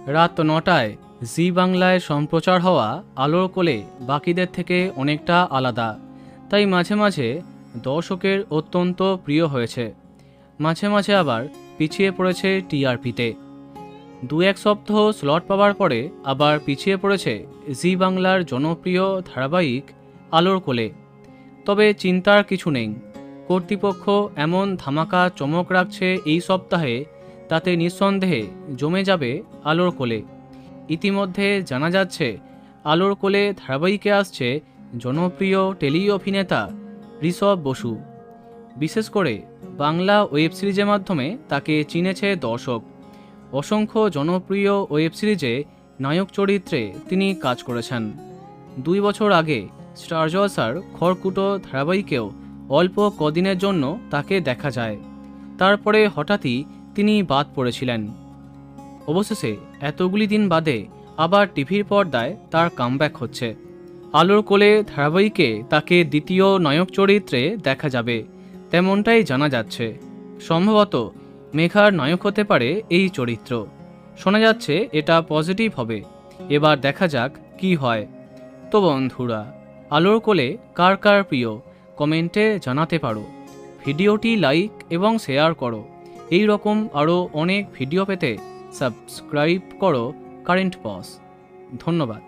রাত ৯টায় জি বাংলায় সম্প্রচার হওয়া আলোর কোলে বাকিদের থেকে অনেকটা আলাদা, তাই মাঝে মাঝে দর্শকের অত্যন্ত প্রিয় হয়েছে। মাঝে মাঝে আবার পিছিয়ে পড়েছে টিআরপিতে। ২-১ সপ্তাহ স্লট পাওয়ার পরে আবার পিছিয়ে পড়েছে জি বাংলার জনপ্রিয় ধারাবাহিক আলোর কোলে। তবে চিন্তার কিছু নেই, কর্তৃপক্ষ এমন ধামাকা চমক রাখছে এই সপ্তাহে, তাতে নিঃসন্দেহে জমে যাবে আলোর কোলে। ইতিমধ্যে জানা যাচ্ছে আলোর কোলে ধারাবাহিকে আসছে জনপ্রিয় টেলি অভিনেতা ঋষভ বসু। বিশেষ করে বাংলা ওয়েব সিরিজের মাধ্যমে তাকে চিনেছে দর্শক। অসংখ্য জনপ্রিয় ওয়েব সিরিজে নায়ক চরিত্রে তিনি কাজ করেছেন। ২ বছর আগে স্টার জলসার খড়কুটো ধারাবাহিকেও অল্প কদিনের জন্য তাকে দেখা যায়, তারপরে হঠাৎই তিনি বাদ পড়েছিলেন। অবশেষে এতগুলি দিন বাদে আবার টিভির পর্দায় তার কামব্যাক হচ্ছে। আলোর কোলে ধারাবাহিকে তাকে দ্বিতীয় নায়ক চরিত্রে দেখা যাবে, তেমনটাই জানা যাচ্ছে। সম্ভবত মেঘার নায়ক হতে পারে এই চরিত্র। শোনা যাচ্ছে এটা পজিটিভ হবে। এবার দেখা যাক কি হয়। তো বন্ধুরা, আলোর কোলে কার কার প্রিয় কমেন্টে জানাতে পারো। ভিডিওটি লাইক এবং শেয়ার করো। এই রকম আরও অনেক ভিডিও পেতে সাবস্ক্রাইব করো কারেন্ট পজ। ধন্যবাদ।